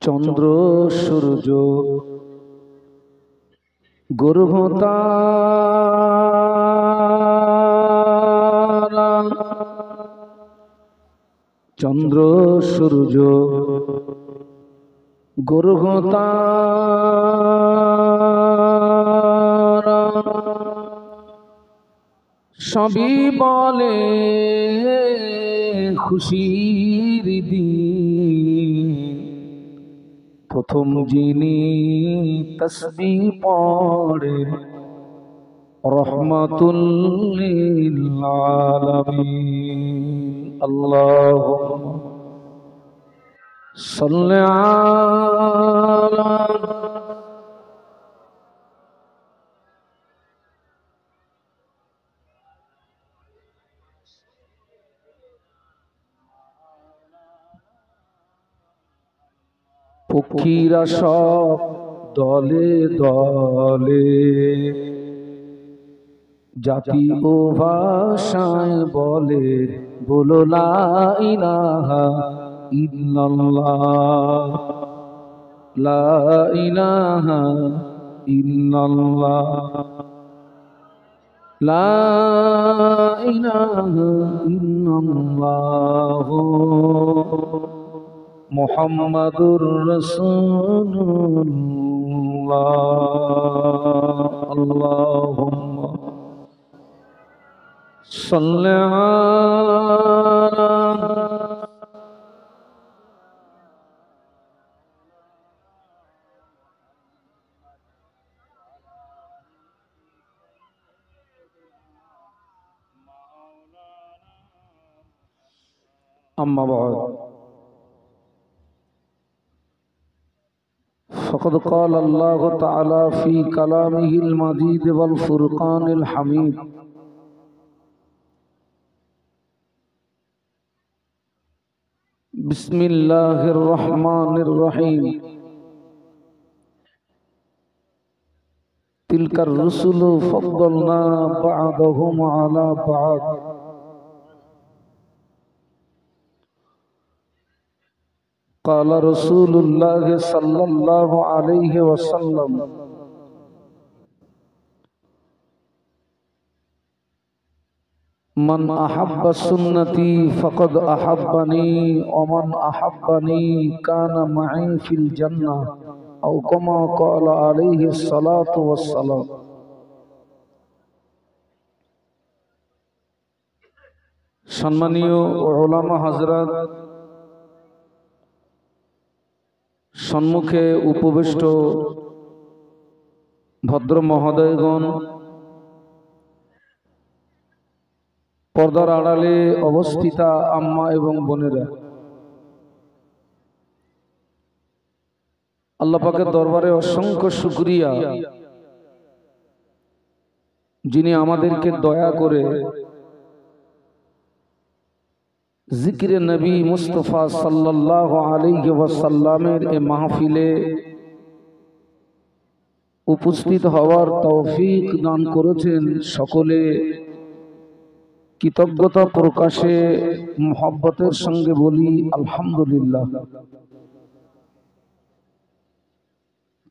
চন্দ্র সূর্য গ্রহ তারা, চন্দ্র সূর্য গ্রহ তারা সবই বলে খুশির দিন। প্রথম যিনি তাসবিহ পড়েন রহমাতুল লিল আলামিন। আল্লাহুম্মা সাল্লি আলা পক্ষীরা সব দলে দলে, জাতি ও ভাষায় বলে বলো লা ইলাহা ইল্লাল্লাহ, লা ইলাহা ইল্লাল্লাহ, লা ইলাহা ইল্লাল্লাহ মুহাম্মাদুর রাসূলুল্লাহ। আল্লাহুম্মা সাল্লি আলা আম্মা বা'দ। فقد قال الله تعالى في كلامه المجيد والفرقان الحميد: بسم الله الرحمن الرحيم. تلك الرسل فضلنا بعضهم على بعض قال رسول الله صلى الله عليه وسلم: من أحب سنتي فقد أحبني ومن أحبني كان معي في الجنة أو كما قال عليه الصلاة والسلام. সম্মানীয় উলামা হযরত, সম্মুখে উপবিষ্ট ভদ্র মহোদয়গণ, পর্দার আড়ালে অবস্থিতা আম্মা এবং বোনেরা, আল্লাহ পাকের দরবারে অসংখ্য শুকরিয়া, যিনি আমাদেরকে দয়া করে জিকিরে নবী মুস্তাফা সাল্লাল্লাহু আলাইহি ওয়াসাল্লামের এই মাহফিলে উপস্থিত হওয়ার তৌফিক দান করেছেন। সকলে কৃতজ্ঞতা প্রকাশে মুহাব্বতের সঙ্গে বলি আলহামদুলিল্লাহ।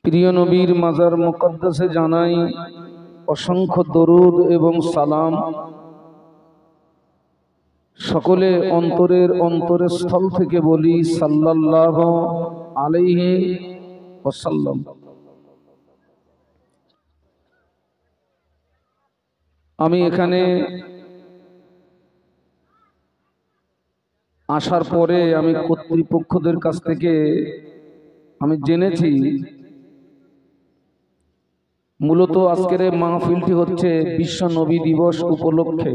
প্রিয় নবীর মাজার মুকদ্দাসে জানাই অসংখ্য দরুদ এবং সালাম। সকলে অন্তরের অন্তরস্থল থেকে বলি সাল্লাল্লাহু আলাইহি ওয়াসাল্লাম। আমি এখানে আসার পরে আমি কর্তৃপক্ষদের কাছ থেকে আমি জেনেছি, মূলত আজকের এই মাহফিলটি হচ্ছে বিশ্ব নবী দিবস উপলক্ষে।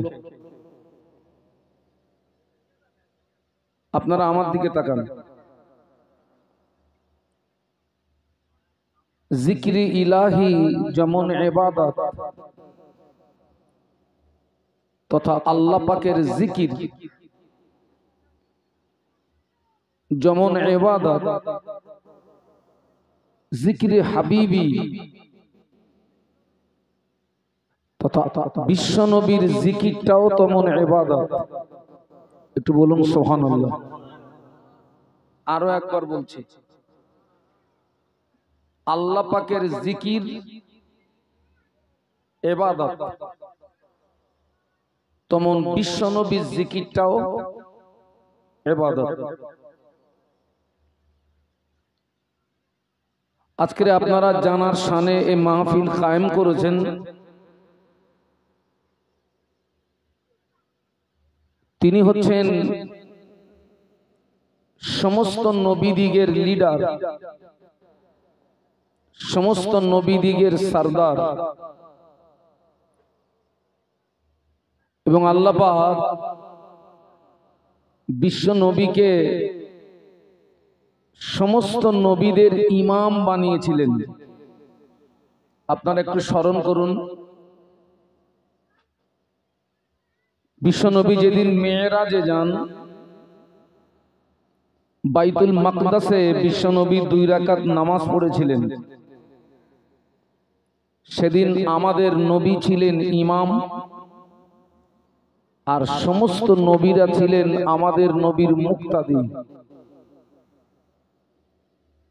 আপনারা আমার দিকে তাকান। জিকির ইলাহি যেমন ইবাদত, তথা আল্লাহ পাকের জিকির যেমন ইবাদত, জিকিরে হাবিবি তথা বিশ্ব নবীর জিকিরটাও তেমন ইবাদত। একটু বলুন সুবহানাল্লাহ। আরো একবার বলছি, আল্লাহ পাকের জিকির ইবাদত, তেমন বিশ্বনবীর জিকিরটাও ইবাদত। আজকে আপনারা জানার শানে এই মাহফিল কায়েম করেছেন। তিনি হচ্ছেন সমস্ত নবীদিগের লিডার, সমস্ত নবীদিগের সরদার, এবং আল্লাহ পাক বিশ্ব নবীকে সমস্ত নবীদের ইমাম বানিয়েছিলেন। আপনারা একটু স্মরণ করুন, বিশ্বনবী যেদিন মেরাজে যান, বাইতুল মাকদাসে বিশ্বনবী 2 রাকাত নামাজ পড়েছিলেন। সেদিন আমাদের নবী ছিলেন ইমাম, আর সমস্ত নবীরা ছিলেন আমাদের নবীর মুক্তাদি।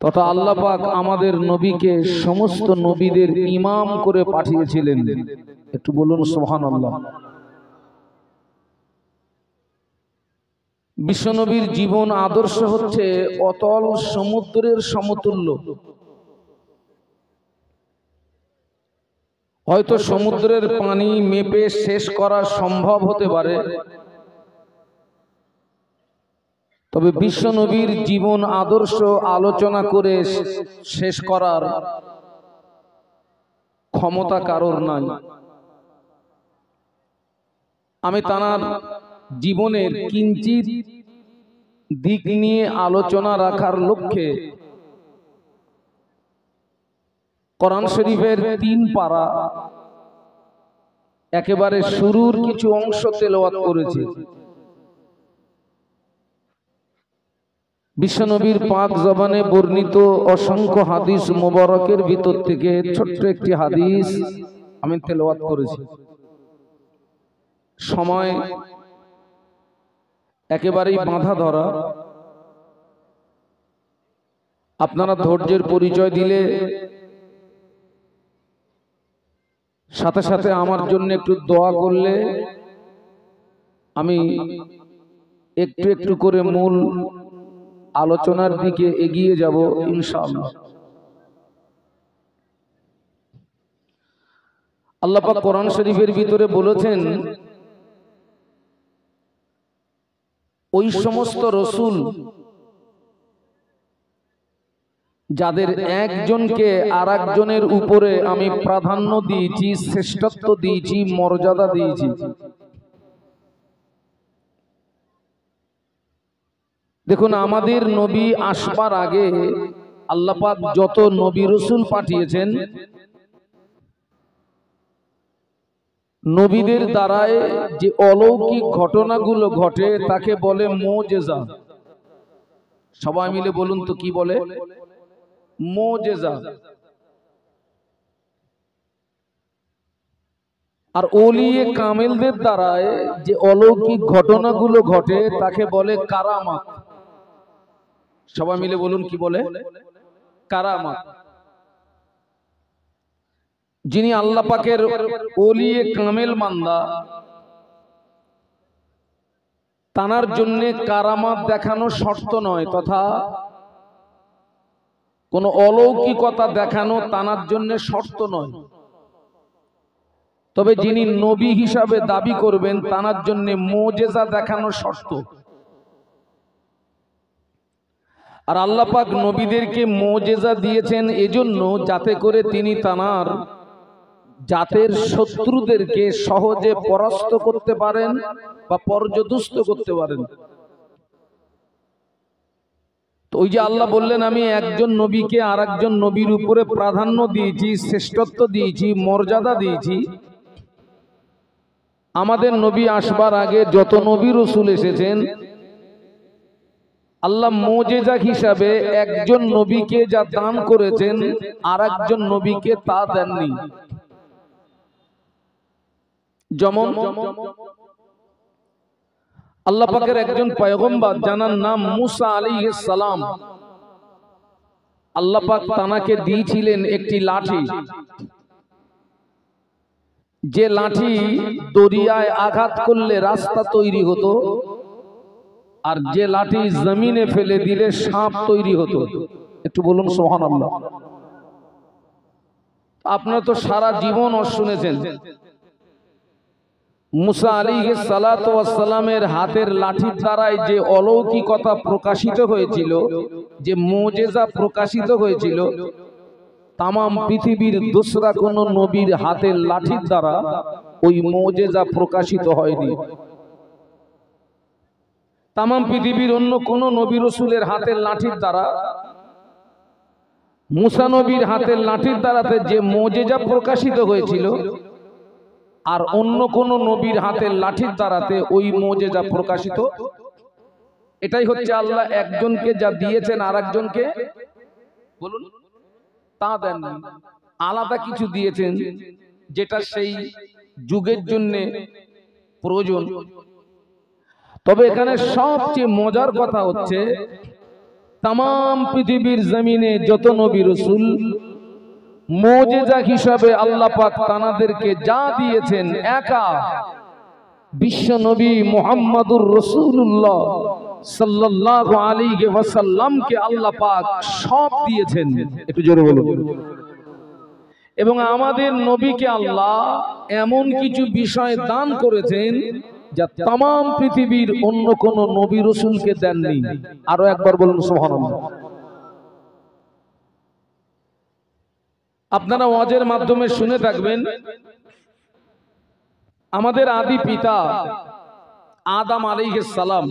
তথা আল্লাহ পাক আমাদের নবীকে সমস্ত নবীদের ইমাম করে পাঠিয়েছিলেন। একটু বলুন সুবহানাল্লাহ। বিশ্বনবীর জীবন আদর্শ হচ্ছে অতল সমুদ্রের সমতুল্য। হয়তো সমুদ্রের পানি মেপে শেষ করা সম্ভব হতে পারে, তবে বিশ্বনবীর জীবন আদর্শ আলোচনা করে শেষ করার ক্ষমতা কারোর নাই। আমি তার জীবনের কিঞ্চিত দিক নিয়ে আলোচনা রাখার লক্ষ্যে কোরআন শরীফের 3 পারা একেবারে শুরুর কিছু অংশ তেলাওয়াত করেছি। বিশ্বনবীর পাক জবানে বর্ণিত অসংখ্য হাদিস মোবারকের ভিতর থেকে ছোট্ট একটি হাদিস আমি তেলাওয়াত করেছি। সময় একেবারেই বাঁধা ধরা, আপনারা ধৈর্যের পরিচয় দিলে সাথে সাথে আমার জন্য একটু দোয়া করলে আমি একটু একটু করে মূল আলোচনার দিকে এগিয়ে যাব ইনশাআল্লাহ। আল্লাহ পাক কোরআন শরীফের ভিতরে বলেছেন, ওই সমস্ত রাসূল যাদের একজনকে আরেকজনের উপরে আমি প্রাধান্য দিয়েছি, শ্রেষ্ঠত্ব দিয়েছি, মর্যাদা দিয়েছি। দেখুন, আমাদের নবী আসবার আগে আল্লাহ পাক যত নবী রাসূল পাঠিয়েছেন, নবীদের দ্বারায় যে অলৌকিক ঘটনাগুলো ঘটে তাকে বলে মুজিজা। সবাই মিলে বলুন তো, কি বলে? মুজিজা। আর ওলিয়ে কামেলদের দ্বারায় যে অলৌকিক ঘটনাগুলো ঘটে তাকে বলে কারামাত। সবাই মিলে বলুন, কি বলে? কারামাত। যিনি আল্লাহ পাকের ওলিয়ে কামেল বান্দা, তানার জন্য কারামাত দেখানো শর্ত নয়, তথা কোন অলৌকিকতা দেখানো তানার জন্য শর্ত নয়। তবে যিনি নবী হিসাবে দাবি করবেন তানার জন্য মুজিজা দেখানো শর্ত। আর আল্লাহ পাক নবীদেরকে মুজিজা দিয়েছেন এজন্য, যাতে করে তিনি তানার জাতের শত্রুদেরকে সহজে পরাস্ত করতে পারেন বা পর্যদুস্ত করতে পারেন। তো ওই যে আল্লাহ বললেন, আমি একজন নবীকে আরেকজন নবীর উপরে প্রাধান্য দিয়েছি, শ্রেষ্ঠত্ব দিয়েছি, মর্যাদা দিয়েছি। আমাদের নবী আসবার আগে যত নবী রাসূল এসেছেন, আল্লাহ মুজিজা হিসাবে একজন নবীকে যা দান করেছেন আরেকজন নবীকে তা দেননি। যেমন আল্লাহ পাকের একজন পয়গম্বর, যার নাম মুসা আলাইহিস সালাম, আল্লাহ পাক তানাকে দিয়েছিলেন একটি লাঠি, যে লাঠি দরিয়ায় আঘাত করলে রাস্তা তৈরি হতো, আর যে লাঠি জমিনে ফেলে দিলে সাপ তৈরি হতো। একটু বলুন সুবহানাল্লাহ। আপনারা তো সারা জীবন শুনেছেন মুসা আলাইহিস সালাতু ওয়াস সালামের হাতের লাঠির দ্বারাই যে অলৌকিকতা প্রকাশিত হয়েছিল, যে মুজিজা প্রকাশিত হয়েছিল, তামাম পৃথিবীর দোসরা কোন নবীর হাতের লাঠির দ্বারা ওই মুজিজা প্রকাশিত হয়নি। তামাম পৃথিবীর অন্য কোন নবী রাসূলের হাতের লাঠির দ্বারা, মুসা নবীর হাতের লাঠির দ্বারাতে যে মুজিজা প্রকাশিত হয়েছিল, আর অন্য কোন নবীর হাতের লাঠির দ্বারাতে ওই মুজিজা প্রকাশিত। এটাই হচ্ছে আল্লাহ একজনকে যা দিয়েছেন আর একজনকে বলুন তা দেননি, আলাদা কিছু দিয়েছেন যেটা সেই যুগের জন্য প্রয়োজন। তবে এখানে সবচেয়ে মজার কথা হচ্ছে তামাম পৃথিবীর জমিনে যত নবী রাসূল মুজিজা হিসাবে আল্লাহ পাক তানাদেরকে যা দিয়েছেন, একা বিশ্ব নবী মুহাম্মদুর রাসূলুল্লাহ সাল্লাল্লাহু আলাইহি ওয়াসাল্লামকে আল্লাহ পাক সব দিয়েছেন। একটু জোরে বলুন। এবং আমাদের নবীকে আল্লাহ এমন কিছু বিষয় দান করেছেন যা তামাম পৃথিবীর অন্য কোন নবী রাসূলকে দেননি। আরো একবার বলুন সুবহানাল্লাহ। আপনারা ওয়াজের মাধ্যমে শুনে থাকবেন, আমাদের আদি পিতা আদম আলাইহিস সালাম,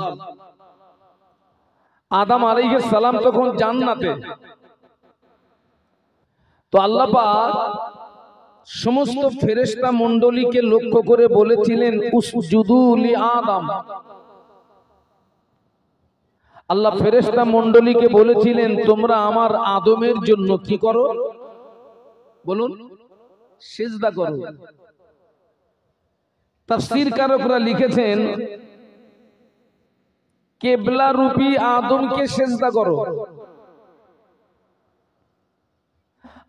আদম আলাইহিস সালাম তখন জান্নাতে। তো আল্লাহ পাক সমস্ত ফেরেশতা মণ্ডলীকে লক্ষ্য করে বলেছিলেন উসজুদু লি আদম। আল্লাহ ফেরেশতা মণ্ডলীকে বলেছিলেন তোমরা আমার আদমের জন্য কি করো বলুন, সিজদা করো। তাফসীর কারকরা লিখেছেন কিবলা রূপী আদমকে সিজদা করো।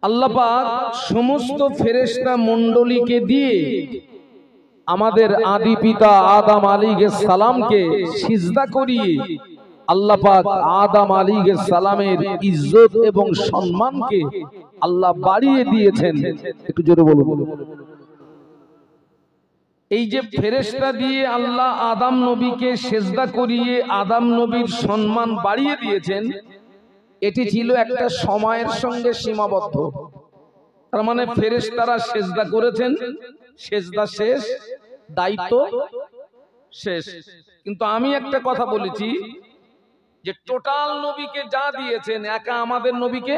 আল্লাহ পাক সমস্ত ফেরেশতা মণ্ডলীকে দিয়ে আমাদের আদি পিতা আদম আলাইহিস সালামকে সিজদা করিয়ে আল্লাহ পাক আদম আলাইহিস সালামের ইজ্জত এবং সম্মানকে আল্লাহ বাড়িয়ে দিয়েছেন। একটু জোরে বলুন। এই যে ফেরেশতা দিয়ে আল্লাহ আদম নবীকে সিজদা করিয়ে আদম নবীর সম্মান বাড়িয়ে দিয়েছেন, এটি ছিল একটা সময়ের সঙ্গে সীমাবদ্ধ। তার মানে ফেরেশতারা সিজদা করেছেন, সিজদা শেষ, দায়িত্ব শেষ। কিন্তু আমি একটা কথা বলেছি যে টোটাল নবীকে যা দিয়েছেন, একা আমাদের নবীকে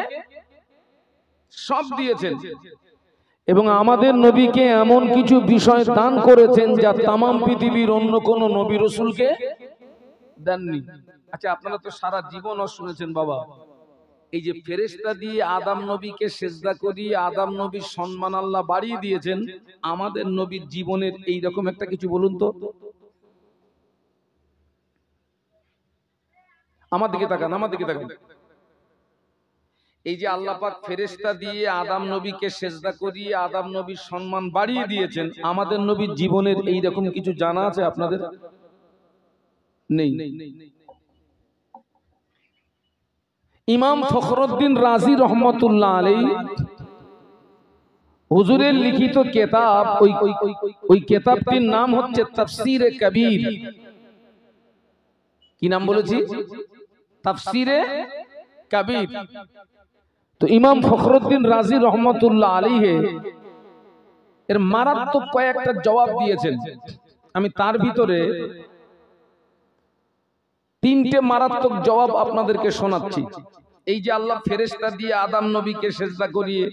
সব দিয়েছেন। এবং আমাদের নবীকে এমন কিছু বিষয় দান করেছেন যা তামাম পৃথিবীর অন্য কোন নবী রাসূলকে দেননি। আচ্ছা, আপনারা তো সারা জীবন শুনেছেন বাবা, এই যে ফেরেশতা দিয়ে আদম নবীকে সিজদা করিয়ে আদম নবীর সম্মান আল্লাহ বাড়িয়ে দিয়েছেন, আমাদের নবীর জীবনের এই রকম একটা কিছু বলুন তো। আমার দিকে তাকান, আমার দিকে তাকান। এই যে আল্লাহ পাক ফেরেশতা দিয়ে আদম নবীকে সিজদা করিয়ে আদম নবীর সম্মান বাড়িয়ে দিয়েছেন, আমাদের নবীর জীবনের এই রকম কিছু জানা আছে আপনাদের? নেই। ইমাম ফখরুদ্দিন রাজি রহমতুল্লাহ আলাইহি হুজুরের লিখিত কিতাব, ওই কিতাবটির নাম হচ্ছে তাফসীরে কবির। কি নাম বলেছি? তাফসীরে কবির। তো ইমাম ফখরুদ্দিন রাজি রহমতুল্লাহ আলাইহি এর মারাত্মক কয়েকটা জবাব দিয়েছেন। আমি তার ভিতরে তিনটে মারাত্মক জবাব আপনাদেরকে শোনাচ্ছি। এই যে আল্লাহ ফেরেশতা দিয়ে আদম নবীকে সিজদা করিয়ে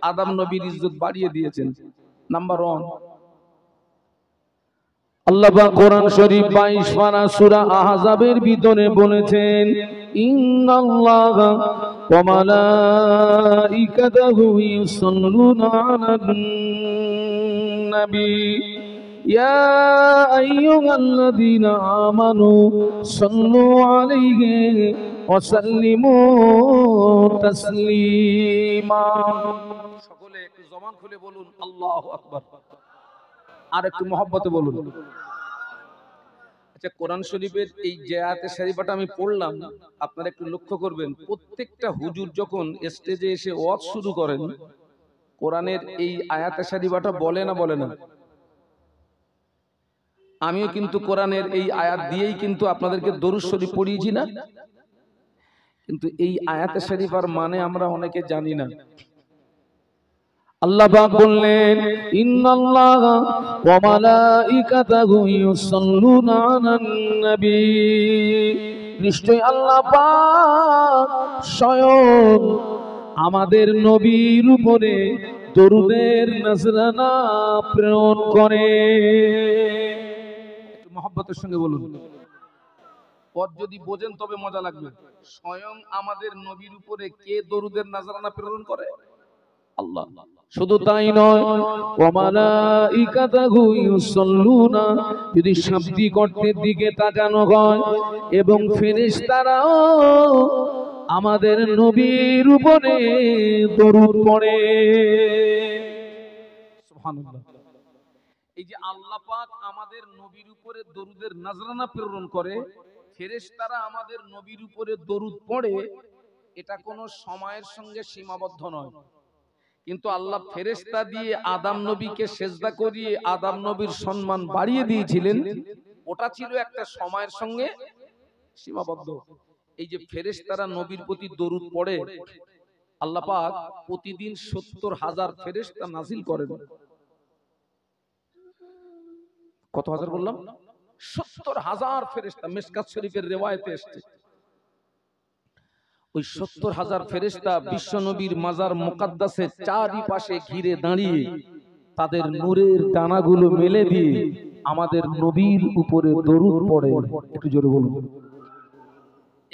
আদম নবীর ইজ্জত বাড়িয়ে দিয়েছেন, নাম্বার 1, আল্লাহ পাক কোরআন শরীফ 22 পারা সূরা আহজাবের ভিতরে বলেছেন ইন্নাল্লাহা ওয়া মালাইকাতাহু ইউসাল্লুনা আলান নবী ইয়া আইয়ুহাল্লাযীনা আমানু সাল্লু আলাইহি ওয়া সাল্লিমু তাসলিমা। সকলে একটু জবান খুলে বলুন আল্লাহু আকবার, আর একটু মহব্বতে বলুন। আচ্ছা, কোরআন শরীফের এই যে আয়াতে শরীফাটা আমি পড়লাম, আপনারা একটু লক্ষ্য করবেন, প্রত্যেকটা হুজুর যখন স্টেজে এসে ওয়াজ শুরু করেন, কোরআনের এই আয়াতে শরীফাটা বলে না বলে না? আমিও কিন্তু কোরআনের এই আয়াত দিয়েই কিন্তু আপনাদেরকে দরুদ শরীফ পড়িয়েছি না? কিন্তু এই আয়াতে শরীফার মানে আমরা অনেকে জানি না। আল্লাহ পাক বললেন, ইন্নাল্লাহা ওয়া মালাইকাতাহু ইউসাল্লুনা আলান নবী, নিশ্চয়ই আল্লাহ পাক স্বয়ং আমাদের নবীর উপরে দরুদের নজরানা প্রেরণ করে। একটু মহব্বতের সঙ্গে বলুন, পদ যদি বোঝেন তবে মজা লাগবে। স্বয়ং আমাদের নবীর উপরে কে দরুদের নজরানা প্রেরণ করে? আল্লাহ। শুধু তাই নয়, ওয়া মালাইকাতাহু ইউসাল্লুনা, যদি শাব্দিক অর্থের দিকে তাকানো হয়, এবং ফেরেশতারাও আমাদের নবীর উপরে দরুদ পড়ে। সুবহানাল্লাহ। এই যে আল্লাহ পাক আমাদের নবীর উপরে দরুদের নজরানা প্রেরণ করে, ফেরেশতারা আমাদের নবীর উপরে দরুদ পড়ে, এটা কোনো সময়ের সঙ্গে সীমাবদ্ধ নয়। কিন্তু আল্লাহ ফেরেশতা দিয়ে আদম নবীকে সেজদা করিয়ে আদম নবীর সম্মান বাড়িয়ে দিয়েছিলেন, ওটা ছিল একটা সময়ের সঙ্গে সীমাবদ্ধ। এই যে ফেরেশতারা নবীর প্রতি দরুদ পড়ে, আল্লাহ পাক প্রতিদিন ৭০,০০০ ফেরেশতা নাজিল করেন। কত হাজার বললাম? ৭০,০০০ ফেরেশতা। মিশকাত শরীফের রিওয়ায়াতে এসেছে, ওই ৭০,০০০ ফেরেশতা বিশ্ব নবীর মাজার মুকাদ্দাসের চারিপাশে ঘিরে দাঁড়িয়ে তাদের নূরের ডানাগুলো মেলে দিয়ে আমাদের নবীর উপরে দরুদ পড়ে। একটু জোরে বলুন।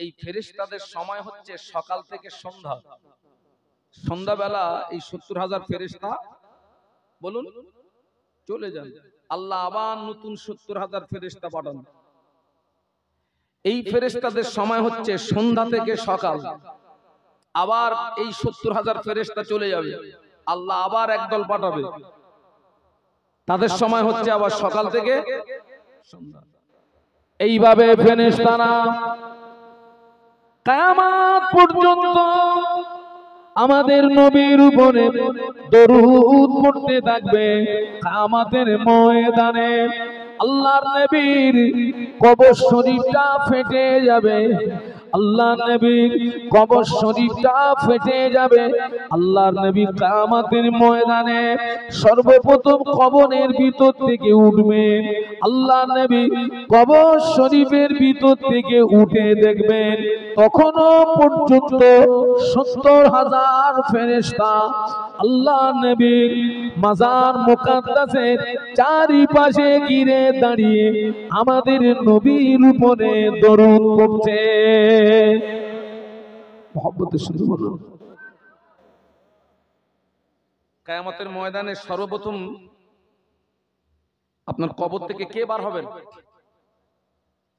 এই ফেরেশতাদের সময় হচ্ছে সকাল থেকে সন্ধ্যা। সন্ধ্যাবেলা এই ৭০,০০০ ফেরেশতা বলুন চলে যান, আল্লাহ আবার নতুন ৭০,০০০ ফেরেশতা পাঠান। এই ফেরেশতাদের সময় হচ্ছে সন্ধ্যা থেকে সকাল, আবার এই ৭০,০০০ ফেরেশতা চলে যাবে, আল্লাহ আবার একদল পাঠাবে, তাদের সময় হচ্ছে আবার সকাল থেকে সন্ধ্যা। এইভাবে ফেরেশতারা কিয়ামত পর্যন্ত আমাদের নবীর উপরে দরুদ পড়তে থাকবে। কিয়ামতের ময়দানে আল্লাহর নবীর কবর শরীফটা ফেটে যাবে, আল্লাহর নবীর কবর শরীফটা ফেটে যাবে। আল্লাহর নবী কিয়ামতের ময়দানে সর্বপ্রথম কবরের ভিতর থেকে উঠবেন। আল্লাহর নবী কবর শরীফের ভিতর থেকে উঠে দেখবেন, তখনও পর্যন্ত ৭০,০০০ ফেরেশতা আল্লাহর নবীর মাজার মুকাদ্দাসের চারিপাশে ঘিরে দাঁড়িয়ে আমাদের নবীর উপরে দরুদ পড়ছে। মহব্বতের সাথে বলুন। কিয়ামতের ময়দানে সর্বপ্রথম আপনার কবর থেকে কে বার হবেন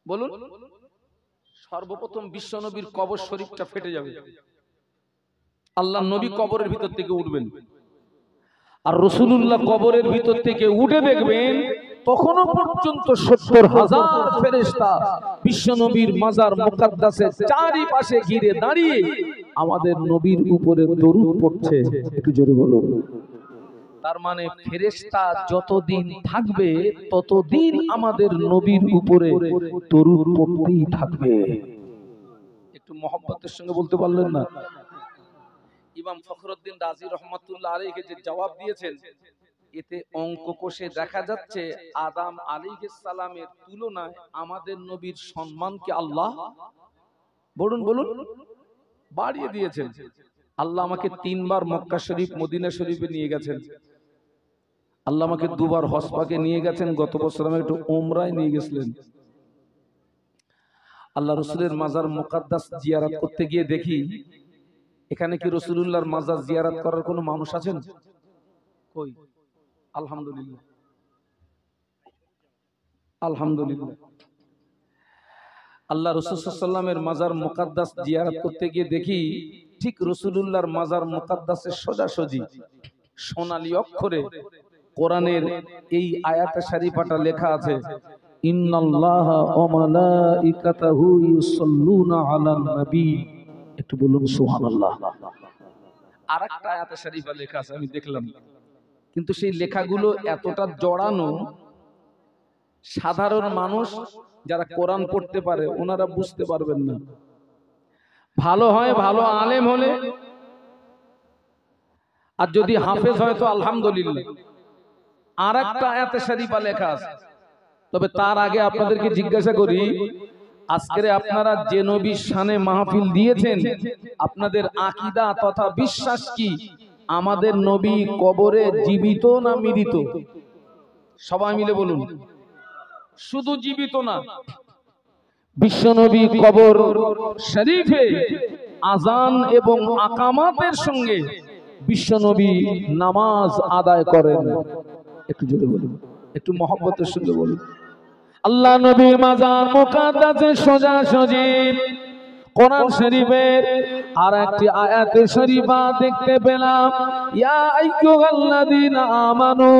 বলুন? সর্বপ্রথম বিশ্ব নবীর কবর শরীফটা ফেটে যাবে, আল্লাহ নবী কবরের ভিতর থেকে উঠবেন, আর রাসূলুল্লাহ কবরের ভিতর থেকে উঠে দেখবেন তখনও পর্যন্ত ৭০,০০০ ফেরেশতা বিশ্ব নবীর মাজার মুকাদ্দাসের চারিপাশে ঘিরে দাঁড়িয়ে আমাদের নবীর উপরে দরুদ পড়ছে। একটু জোরে বলুন। তার মানে ফেরেশতা যতদিন থাকবে ততদিন আমাদের নবীর উপরে দরুদ পড়তেই থাকবে। একটু মহব্বতের সঙ্গে বলতে পারলেন না? ইমাম ফখরুদ্দিন রাজি রহমাতুল্লাহ আলাইহি যে জবাব দিয়েছেন, এতে অঙ্ক কষে দেখা যাচ্ছে আদম আলাইহিস সালামের তুলনায় আমাদের নবীর সম্মানকে আল্লাহ বলুন বলুন বাড়িয়ে দিয়েছেন। আল্লাহ আমাকে ৩ বার মক্কা শরীফ মদিনা শরীফে নিয়ে গেছেন, আল্লাহ আমাকে 2 বার হজ পাকে নিয়ে গেছেন, গত বছর আমি একটু উমরায় নিয়ে গেছিলেন। আল্লাহ রাসূলের মাজার মুকাদ্দাস জিয়ারত করতে গিয়ে দেখি এখানে কি রাসূলুল্লাহর মাজার জিয়ারত করার কোনো মানুষ আছেন? কই? আলহামদুলিল্লাহ আলহামদুলিল্লাহ। আল্লাহ রাসূল সাল্লাল্লাহু আলাইহি ওয়াসাল্লামের মাজার মুকাদ্দাস জিয়ারত করতে গিয়ে দেখি ঠিক রাসূলুল্লাহর মাজার মুকাদ্দাসের সোজাসুজি সোনালী অক্ষরে কোরআনের এই আয়াতে শরীফাটা লেখা আছে, ইন্নাল্লাহা ওয়া মালাইকাতাহু ইউসাল্লুনা আলান নবী। একটু বলুন সুবহানাল্লাহ। আরেকটা আয়াতে শরীফা লেখা আছে, আমি দেখলাম, কিন্তু সেই লেখাগুলো এতটা জড়ানো, সাধারণ মানুষ যারা কোরআন পড়তে পারে ওনারা বুঝতে পারবেন না। ভালো হয় ভালো আলেম হলে, আর যদি হাফেজ হয় তো আলহামদুলিল্লাহ। আর একটা আয়াতে শরীফা লেখা আছে। তবে তার আগে আপনাদেরকে জিজ্ঞাসা করি, আজকে আপনারা যে নবীর শানে মাহফিল দিয়েছেন, আপনাদের আকীদা তথা বিশ্বাস কি আমাদের নবী কবরে জীবিত না মৃত? সবাই মিলে বলুন। শুধু জীবিত না, বিশ্বনবী কবর শরীফে আজান এবং আকামাতের সঙ্গে বিশ্বনবী নামাজ আদায় করেন। একটু জোরে বলুন, একটু মহব্বতের সঙ্গে বলুন। আল্লাহ নবীর মাজার মুকাদ্দাসে সোজাসুজি কোরআন শরীফের আর একটি আয়াতে শরীফা দেখতে পেলাম, ইয়া আইয়ুহাল্লাযীনা আমানু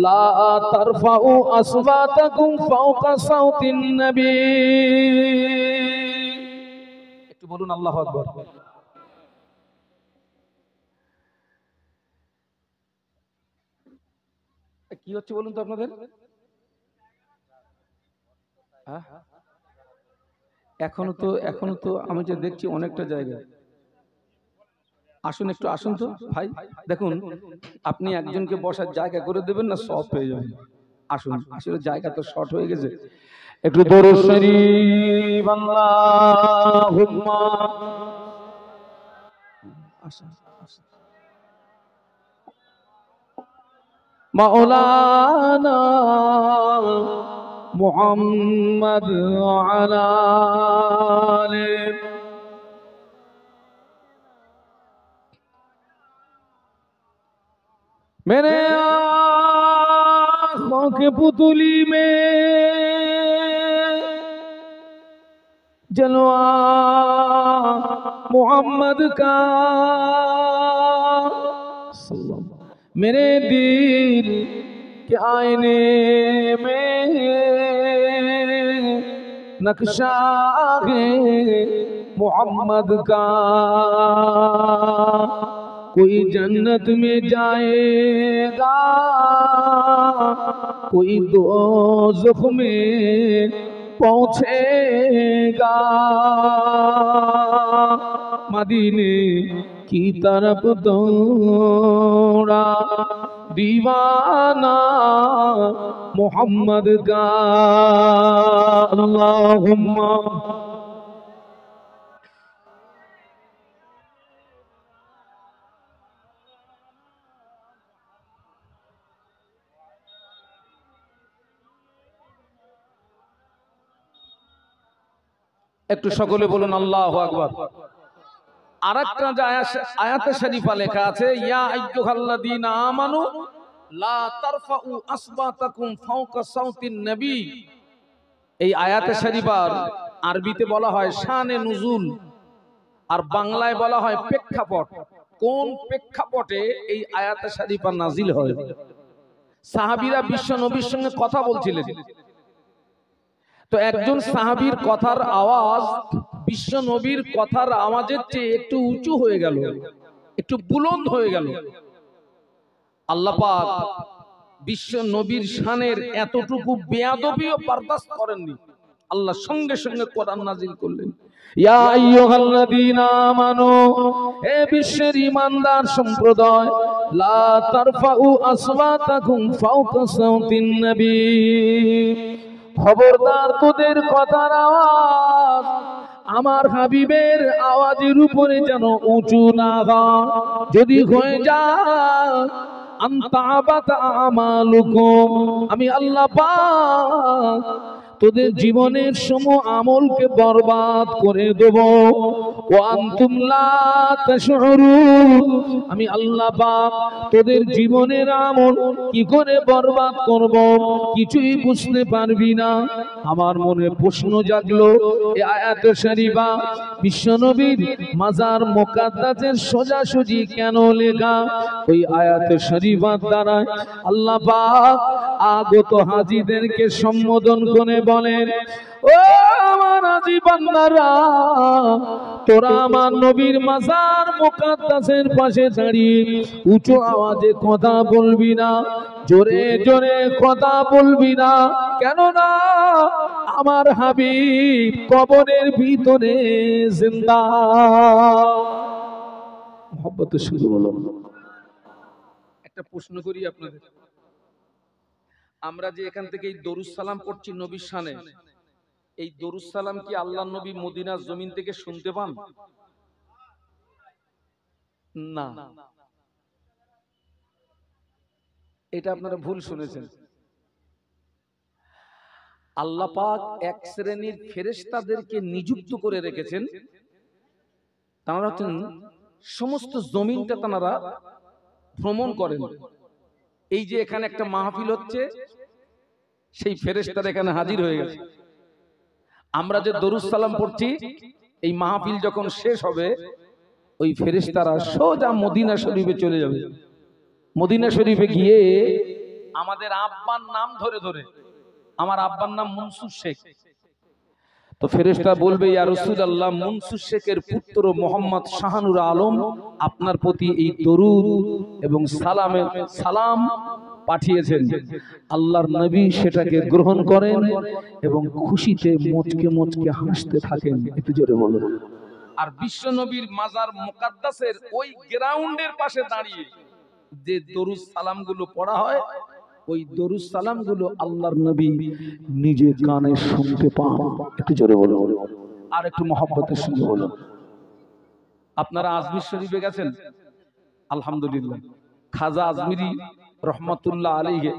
লা তারফাউ আসওয়াতাকুম ফাওকা সাওতিন নবী। একটু বলুন আল্লাহু আকবার। কি হচ্ছে বলুন তো আপনাদের? এখনো তো আমি যে দেখছি অনেকটা জায়গায়। আসুন, একটু আসুন তো ভাই। দেখুন, আপনি একজনকে বসার জায়গা করে দেবেন না, সব পেয়ে যাবেন। আসুন, আসলে জায়গা তো শর্ট হয়ে গেছে। একটু দরুদ শরীফ আল্লাহুম্মা। আসুন মাওলানা মুহাম্মদ আলা আলি। मेरे आँखों के पुतली में जलवा मोहम्मद का, मेरे दिल के आईने में नक्शा है मोहम्मद का। कोई जन्नत में जाएगा, कोई दोज़ख में पहुंचेगा। मदीने की तरफ दौड़ा दीवाना मोहम्मद का। अल्लाहुम्मा। একটু সকলে বলুন আল্লাহু আকবার। আরেকটা আয়াতে শরীফা লেখা আছে, ইয়া আইয়ুহাল্লাযীনা আমানু লা তারফাউ আসওয়াতাকুম ফাওকা সাওতিন নবী। এই আয়াতে শরীফার আরবিতে বলা হয় শানে নুজুল, আর বাংলায় বলা হয় প্রেক্ষাপট। কোন প্রেক্ষাপটে এই আয়াতে শরীফা নাজিল হয়? সাহাবীরা বিশ্ব নবীর সঙ্গে কথা বলছিলেন, তো একজন সাহাবীর কথার আওয়াজ বিশ্ব নবীর কথার আওয়াজের চেয়ে একটু উঁচু হয়ে গেল, একটু বুলন্দ হয়ে গেল। আল্লাহ পাক বিশ্ব নবীর শানের এতটুকু বেয়াদবিও বরদাস্ত করেননি। আল্লাহ সঙ্গে সঙ্গে কোরআন নাজিল করলেন, ইয়া আইয়ুহাল্লাযীনা আমানু, হে বিশ্বের ঈমানদার সম্প্রদায়, লা তারফাউ আসওয়াতাকুম ফাওকা সাওতিন নবী। খবরদার, তোদের কথার আওয়াজ আমার হাবিবের আওয়াজের উপরে যেন উঁচু না হয়। যদি হয়ে যায় আনতাবাত আমালুকুম, আমি আল্লাহ পাক তোদের জীবনের সম আমলকে বরবাদ করে দেব। ওয়া আনতুম লা তাশউরুন, আমি আল্লাহ পাক তোদের জীবনের আমল কি করে বরবাদ করব কিছুই বুঝতে পারবি না। আমার মনে প্রশ্ন জাগলো, এই আয়াত শরীফা বিশ্বনবীর মাজার মুকাদ্দাসের সোজাসুজি কেন লেখা? ওই আয়াত শরীফার দ্বারা আল্লাহ পাক আগত হাজীদেরকে সম্বোধন করে বলেন, ও আমার হাজী বান্দারা, তোরা আমার নবীর মাজার মুকাদ্দাসের পাশে দাঁড়িয়ে উঁচু আওয়াজে কথা বলবি না, জোরে জোরে কথা বলবি না। কেননা আমার হাবিব কবরের ভিতরে জিন্দা। মোহাব্বত শুরু হলো। একটা প্রশ্ন করি আপনাদের, আমরা যে এখান থেকে এই দরুদ সালাম পড়ছি নবীর শানে, এই দরুদ সালাম কি আল্লাহর নবী মদিনার জমিন থেকে শুনতে পান? না, এটা আপনারা ভুল শুনেছেন। আল্লাহ পাক এক শ্রেণীর ফেরেশতাদেরকে নিযুক্ত করে রেখেছেন, তারা হচ্ছেন সমস্ত জমিনটা তারা ভ্রমণ করেন। এই যে এখানে একটা মাহফিল হচ্ছে, সেই ফেরেশতারা এখানে হাজির হয়ে গেছে। আমরা যে দরুদ সালাম পড়ছি, এই মাহফিল যখন শেষ হবে, ওই ফেরেশতারা সোজা মদিনা শরীফে চলে যাবে। মদিনা শরীফে গিয়ে আমাদের আব্বার নাম ধরে ধরে, আমার আব্বার নাম মনসুর শেখ, তো ফেরেশতা বলবে, ইয়া রাসূলুল্লাহ, মনসুর শেখের পুত্র মোহাম্মদ শাহানুর আলম আপনার প্রতি এই দরুদ এবং সালাম পাঠিয়েছেন। আল্লাহর নবী সেটাকে গ্রহণ করেন এবং খুশিতে মুচকে মুচকে হাসতে থাকেন। একটু জোরে বলুন। আর বিশ্ব নবীর মাজার মুকাদ্দাসের ওই গ্রাউন্ডের পাশে দাঁড়িয়ে যে দরুদ সালামগুলো পড়া হয়, ওই দরুদ সালামগুলো আল্লাহর নবী নিজে কানে শুনতে পান। একটু জোরে বলুন, আর একটু মহব্বতের সঙ্গে বলুন। আপনারা আজমির শরীফে গেছেন? আলহামদুলিল্লাহ। খাজা আজমিরি রহমাতুল্লাহ আলাইহি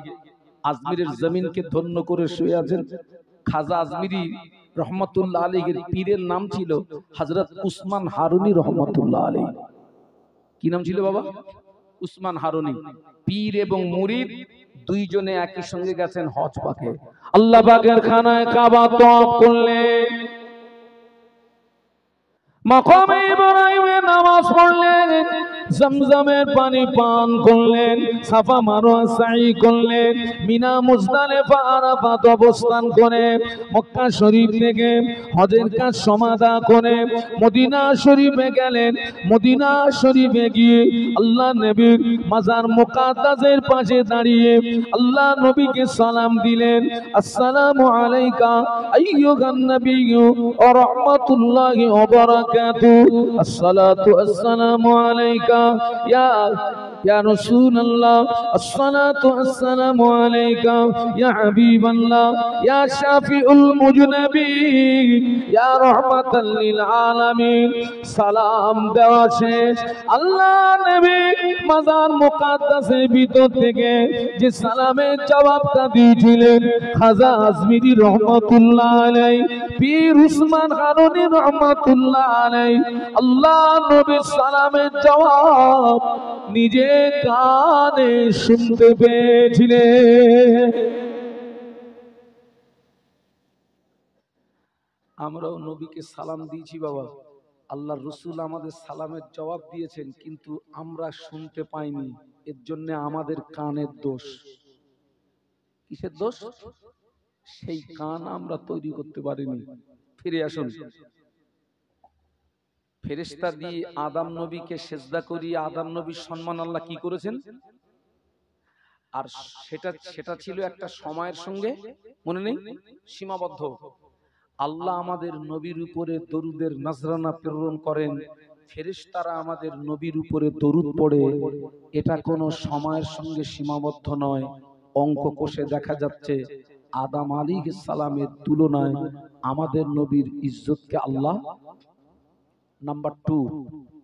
আজমিরের জমিনকে ধন্য করে শুয়ে আছেন। খাজা আজমিরি রহমাতুল্লাহ আলাইহির পীরের নাম ছিল হযরত উসমান হারুনি রহমাতুল্লাহ আলাইহি। কি নাম ছিল বাবা? উসমান হারুনি। পীর এবং মুরিদ দুইজনে একই সঙ্গে গেছেন হজ পাকে। আল্লাহ পাকের খানায় কাবা তওয়াফ করলেন, মাকামে ইব্রাহিমে নামাজ পড়লেন, জমজমের পানি পান করলেন, সাফা মারওয়া সাই করলেন, মিনা মুজদালিফা আরাফাত অবস্থান করে মক্কা শরীফ থেকে হজের কাজ সমাধা করে মদিনা শরীফে গেলেন। মদিনা শরীফে গিয়ে আল্লাহ নবীর মাজার মুকাদ্দাসের পাশে দাঁড়িয়ে আল্লাহ নবীকে সালাম দিলেন, আসসালামু আলাইকা আইয়ুহান নবিয়্যু ওয়া রাহমাতুল্লাহি ওয়া বারাকাতুহু, আসসালাতু আসসালামু আলাইকা ইয়া রাসূলুল্লাহ, আসসালাতু আসসালামু আলাইকা ইয়া হাবিবাল্লাহ, ইয়া শাফিউল মুজনাবিন, ইয়া রাহমাতাল লিল আলামিন। সালাম দেওয়া শেষ, আল্লাহ নবী মাজার মুকাদ্দাসের ভিতর থেকে যে সালামের জবাবটা দিয়েছিলেন, খাজা আজমিরি রহমাতুল্লাহ আলাইহি, পীর উসমান হারুনি রহমাতুল্লাহ আলাইহি আল্লাহ নবীর সালামের জবাব নিজে কানে শুনতে পেয়েছিলেন। আমরাও নবীকে সালাম দিয়েছি বাবা, আল্লাহর রাসূল আমাদের সালামের জবাব দিয়েছেন, কিন্তু আমরা শুনতে পাইনি। এর জন্য আমাদের কানের দোষ। কিসের দোষ? সেই কান আমরা তৈরি করতে পারিনি। ফিরে আসুন। ফেরেশতা দিয়ে আদম নবীকে সেজদা করিয়ে আদম নবীর সম্মান আল্লাহ কি করেছেন? আর সেটা ছিল একটা সময়ের সঙ্গে, মনে নেই, সীমাবদ্ধ। আল্লাহ আমাদের নবীর উপরে দরুদের নজরানা প্রেরণ করেন, ফেরেশতারা আমাদের নবীর উপরে দরুদ পড়ে। এটা কোনো সময়ের সঙ্গে সীমাবদ্ধ নয়। অঙ্ক কষে দেখা যাচ্ছে আদম আলাইহিস সালামের তুলনায় আমাদের নবীর ইজ্জতকে আল্লাহ নাম্বার 2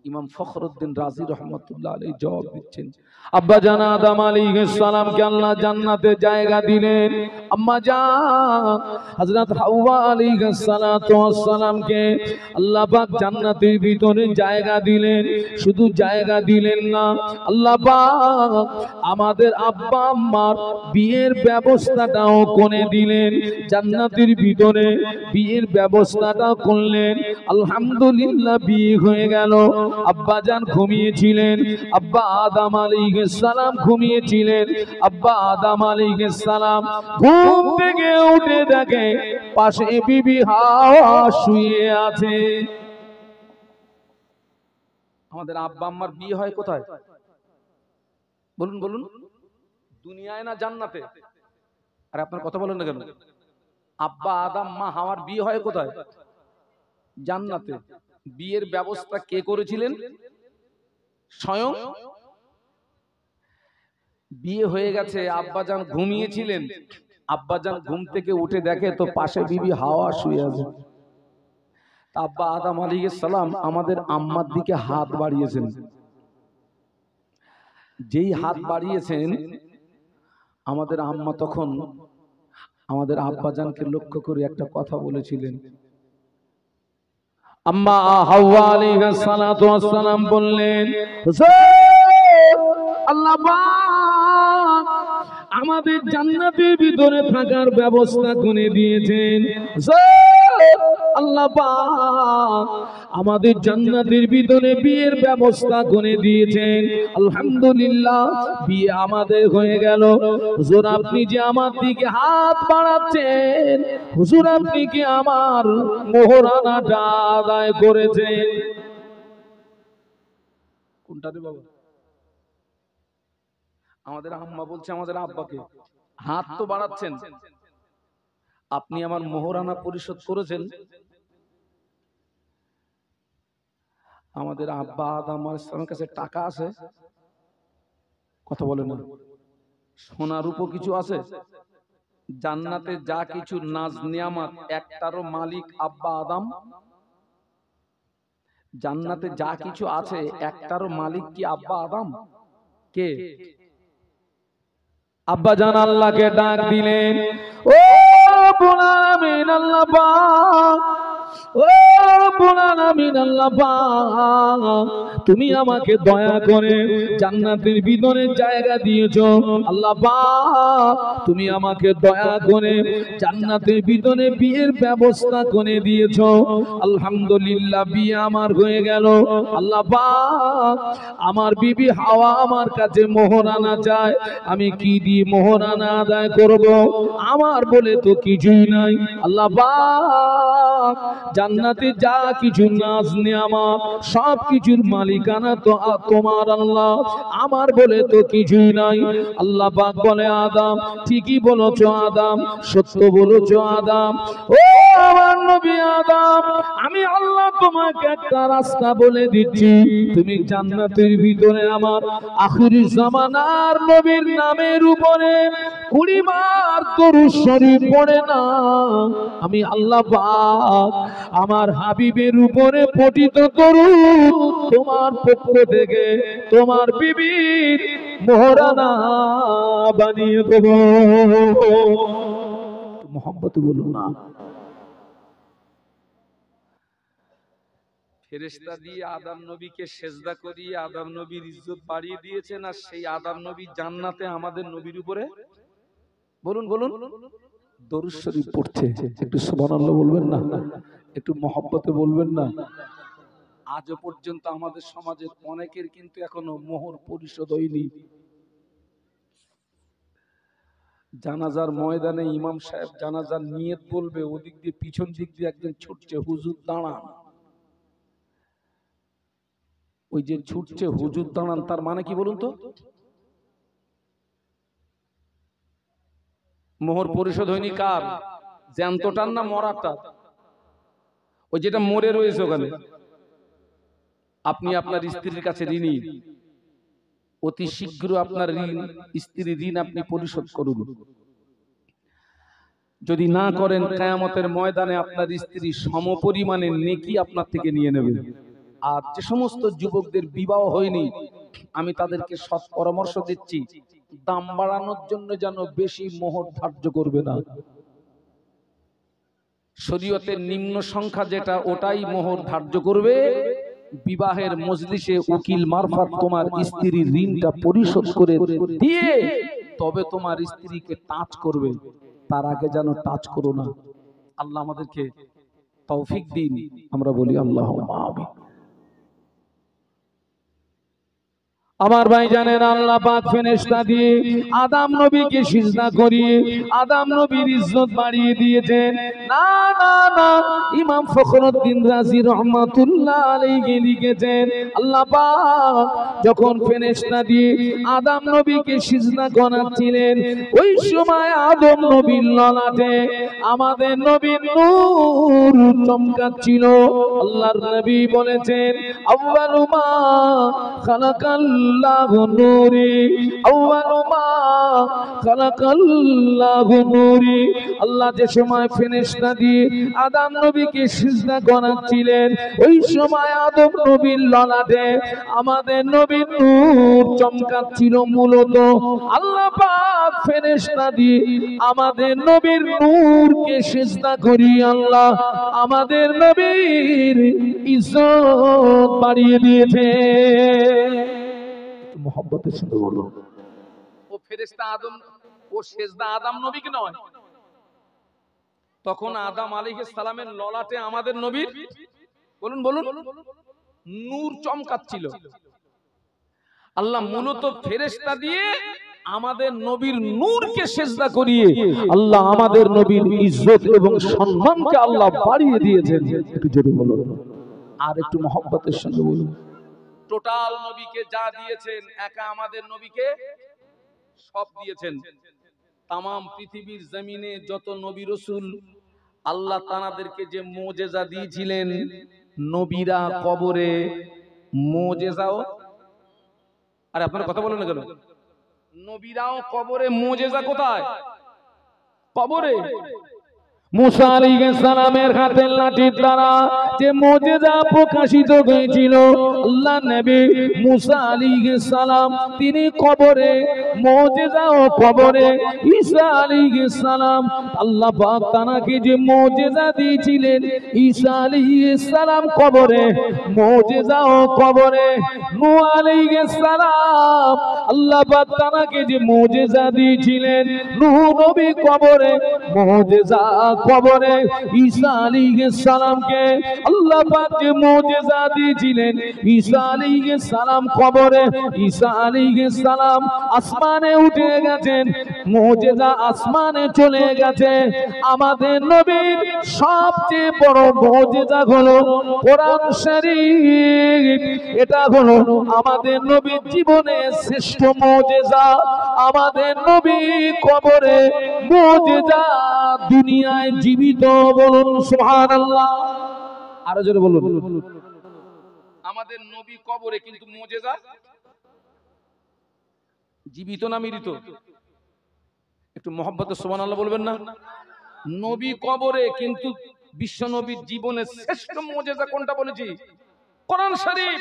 ইমাম ফখরুদ্দিন রাজি রহমতুল্লাহ আলাইহি জবাব দিচ্ছেন, আব্বা জান আদম আলাইহিস সালামকে আল্লাহ জান্নাতে জায়গা দিলেন, আম্মা জান হযরত হাওয়া আলাইহিস সালাতু ওয়াস সালামকে আল্লাহ পাক জান্নাতের ভিতরে জায়গা দিলেন। শুধু জায়গা দিলেন না, আল্লাহ পাক আমাদের আব্বা আম্মার বিয়ের ব্যবস্থাটাও করে দিলেন। জান্নাতের ভিতরে বিয়ের ব্যবস্থাটা করলেন। আলহামদুলিল্লাহ, বিয়ে হয়ে গেল। আব্বা জান ঘুমিয়েছিলেন, আব্বা আদম আলাইহিস সালাম ঘুমিয়েছিলেন। আব্বা আদম আলাইহিস সালাম ঘুম থেকে উঠে দেখে পাশে বিবি হাওয়া শুয়ে আছে। আমাদের আব্বা আম্মার বিয়ে হয় কোথায়? বলুন বলুন, দুনিয়ায় না জান্নাতে? আর আপনার কথা বলেন না কেন? আব্বা আদম মা হাওয়ার বিয়ে হয় কোথায়? জান্নাতে। বিয়ের ব্যবস্থা কে করেছিলেন? স্বয়ং। বিয়ে হয়ে গেছে, আব্বাজান ঘুমিয়েছিলেন। আব্বাজান ঘুম থেকে উঠে দেখে তো পাশে বিবি হাওয়া শুয়ে আছে। আব্বা আদম আলাইহিস সালাম আমাদের আম্মার দিকে হাত বাড়িয়েছেন। যেই হাত বাড়িয়েছেন, আমাদের আম্মা তখন আমাদের আব্বাজানকে লক্ষ্য করে একটা কথা বলেছিলেন। আম্মা হাওয়া আলাইহিস সালাতু ওয়াস সালাম বললেন, আল্লাহ পাক আমাদের জান্নাতের ভিতরে থাকার ব্যবস্থা করে দিয়েছেন। আল্লাহ পাক আমাদের জান্নাতের ভিতরে বিয়ের ব্যবস্থা করে দিয়েছেন। আলহামদুলিল্লাহ, বিয়ে আমাদের হয়ে গেল। হুজুর, আপনি যে আমার দিকে হাত বাড়াচ্ছেন, হুজুর আপনি কি আমার মোহরানাটা আদায় করেছেন? কোনটা রে বাবা? আমাদের আম্মা বলছে আমাদের আব্বাকে, হাত তো বাড়াচ্ছেন, আপনি আমার মোহরানা পরিশোধ করেছেন? আমাদের আব্বা আদম আলাইহিস সালামের কাছে টাকা আছে? কথা বলে না। সোনা রূপো কিছু আছে? জান্নাতে যা কিছু নাজ নিয়ামত, একটারও মালিক আব্বা আদম? জান্নাতে যা কিছু আছে একটারও মালিক কি আব্বা আদম? কে? আব্বা জান আল্লাহকে ডাক দিলেন, ও রব্বুল আলামিন আল্লাহ পাক, ও রব্বুল আলামিন আল্লাহ পাক, তুমি আমাকে দয়া করে জান্নাতের ভিতরে জায়গা দিয়েছো। আল্লাহ পাক, তুমি আমাকে দয়া করে জান্নাতের ভিতরে বিয়ের ব্যবস্থা করে দিয়েছো। আলহামদুলিল্লাহ, বিয়ে আমার হয়ে গেল। আল্লাহ পাক আমার বিবি হাওয়া আমার কাছে মোহরানা চায়, আমি কি দিয়ে মোহরানা আদায় করব? আমার বলে তো কিছুই নাই। আল্লাহ পাক জান্নাতে যা কিছু নাজ নিয়ামত সব কিছুর মালিকানা তো তোমার আল্লাহ, আমার বলে তো কিছুই নাই। আল্লাহ পাক বলে, আদম ঠিকই বলেছো আদম, সত্য বলেছো আদম। ও আমার নবী আদম, আমি আল্লাহ তোমাকে একটা রাস্তা বলে দিচ্ছি, তুমি জান্নাতের ভিতরে আমার আখিরি জামানার নবীর নামের উপরে 20 বার দরুদ শরীফ পড়ে না, আমি আল্লাহ পাক আমার হাবিবের উপরে পঠিত দরুদ তোমার পক্ষ থেকে তোমার বিবির মোহরানা বানিয়ে দেব। মোহাম্মদ বলুন না। ফেরেশতা দিয়ে আদম নবীকে সেজদা করিয়ে আদম নবীর ইজ্জত বাড়িয়ে দিয়েছেন, আর সেই আদম নবী জান্নাতে আমাদের নবীর উপরে বলুন বলুন দরুদ শরীফ পড়ছে। একটু সুবহানাল্লাহ বলবেন না? একটু মহব্বতে বলবেন না? আজও পর্যন্ত আমাদের সমাজের অনেকের কিন্তু এখনো মোহর পরিশোধ হয়নি। জানাজার ময়দানে ইমাম সাহেব জানাজার নিয়ত বলবে, ওদিক দিয়ে পিছন দিক দিয়ে একজন ছুটছে, হুজুর দাঁড়ান। ওই যে ছুটছে হুজুর দাঁড়ান, তার মানে কি বলুন তো? মোহর পরিশোধ হয়নি কার? জ্যান্তটার না মরাটার? ওই যেটা মরে রয়েছে ওখানে। আপনি আপনার স্ত্রীর কাছে ঋণী, অতি শীঘ্র আপনার ঋণ, স্ত্রীর ঋণ আপনি পরিশোধ করুন। যদি না করেন, কিয়ামতের ময়দানে আপনার স্ত্রী সমপরিমাণের নেকি আপনার থেকে নিয়ে নেবে। আর যে সমস্ত যুবকদের বিবাহ হয়নি আমি তাদেরকে সৎ পরামর্শ দিচ্ছি, দাম বাড়ানোর জন্য যেন বেশি মোহর ধার্য করবে না। শরীয়তের নিম্ন সংখ্যা যেটা ওটাই মোহর ধার্য করবে। বিবাহের মজলিসে উকিল মারফত তোমার স্ত্রীর ঋণটা পরিশোধ করে দিয়ে তবে তোমার স্ত্রীকে টাচ করবে, তার আগে যেন টাচ করো না। আল্লাহ আমাদেরকে তৌফিক দিন, আমরা বলি আল্লাহুম্মা আমিন। আমার ভাই জানেন আল্লাহ পাক ফেরেশতা দিয়ে আদম নবীকে সিজদা করিয়ে আদম নবীর ইজ্জত বাড়িয়ে দিয়েছেন। না না না, ইমাম ফখরুদ্দিন রাজি রহমাতুল্লাহ আলাইহি লিখেছেন আল্লাহ পাক যখন ফেরেশতা দিয়ে আদম নবীকে সিজদা করাচ্ছিলেন ওই সময় আদম নবীর ললাটে আমাদের নবীর নূর চমকাচ্ছিল। আল্লাহর নবী বলেছেন আউয়ালু মা খালাকাল আল্লাহু নূরি, আউয়ালু মা খালাকাল্লাহু নূরি। আল্লাহ যে সময় ফেরেশতা দিয়ে আদম নবীকে সিজদা করাচ্ছিলেন ওই সময় আদম নবীর ললাটে আমাদের নবীর নূর চমকাচ্ছিল। মূলত আল্লাহ পাক ফেরেশতা দিয়ে আমাদের নবীর নূরকে সিজদা করিয়ে আল্লাহ আমাদের নবীর ইজ্জত বাড়িয়ে দিয়েছে। মোহাম্মতের সাথে বলুন, ও ফেরেশতা আদম, ও সিজদা আদম নবীকে নয়, তখন আদম আলাইহিস সালামের ললাটে আমাদের নবীর বলুন বলুন নূর চমকাচ্ছিল। আল্লাহ মূলত ফেরেশতা দিয়ে আমাদের নবীর নূরকে সিজদা করিয়ে আল্লাহ আমাদের নবীর ইজ্জত এবং সম্মানকে আল্লাহ বাড়িয়ে দিয়েছেন। একটু জোরে বলুন, আর একটু মোহাম্মতের সাথে বলুন। টোটাল নবীকে যা দিয়েছেন একা আমাদের নবীকে সব দিয়েছেন। তাম পৃথিবীর জমিনে যত নবী রাসূল আল্লাহ তাআলাদেরকে যে মুজিজা দিয়েছিলেন, নবীরা কবরে মুজিজাও, আরে আপনারা কথা বলেন না কেন? নবীরাও কবরে, মুজিজা কোথায়? কবরে। মুসা আলাইহিস সালামের হাতের লাঠির দ্বারা যে মুজিজা প্রকাশিত হয়েছিল, আল্লাহ নবী মুসা আলাইহিস সালাম তিনি কবরে, মুজিজাও কবরে। ঈসা আলাইহিস সালাম আল্লাহ পাক তাকে যে মুজিজা দিয়েছিলেন, ঈসা আলাইহিস সালাম কবরে, মুজিজাও কবরে। নূহ আলাইহিস সালাম আল্লাহ পাক তাকে যে মুজিজা দিয়েছিলেন, নূহ নবী কবরে, মুজিজা কবরে। ঈসা আলাইহিস সালামকে আল্লাহ পাক যে মুজিজা দিয়েছিলেন, ঈসা আলাইহিস সালাম কবরে। ঈসা আলাইহিস সালাম আসমানে উঠে গেছেন, মুজিজা আসমানে চলে গেছে। আমাদের নবীর সবচেয়ে বড় মুজিজা হলো কোরআন শরীফ। এটা হলো আমাদের নবীর জীবনের শ্রেষ্ঠ মুজিজা। আমাদের নবী কবরে, মুজিজা দুনিয়ায় জীবিত। বলুন সুবহানাল্লাহ, আরো জোরে বলুন। আমাদের নবী কবরে কিন্তু মুজিজা জীবিত না মৃত? একটু মহব্বতে সুবহানাল্লাহ বলবেন না? নবী কবরে কিন্তু বিশ্ব নবীর জীবনের শ্রেষ্ঠ মুজিজা কোনটা বলেছি? কোরআন শরীফ।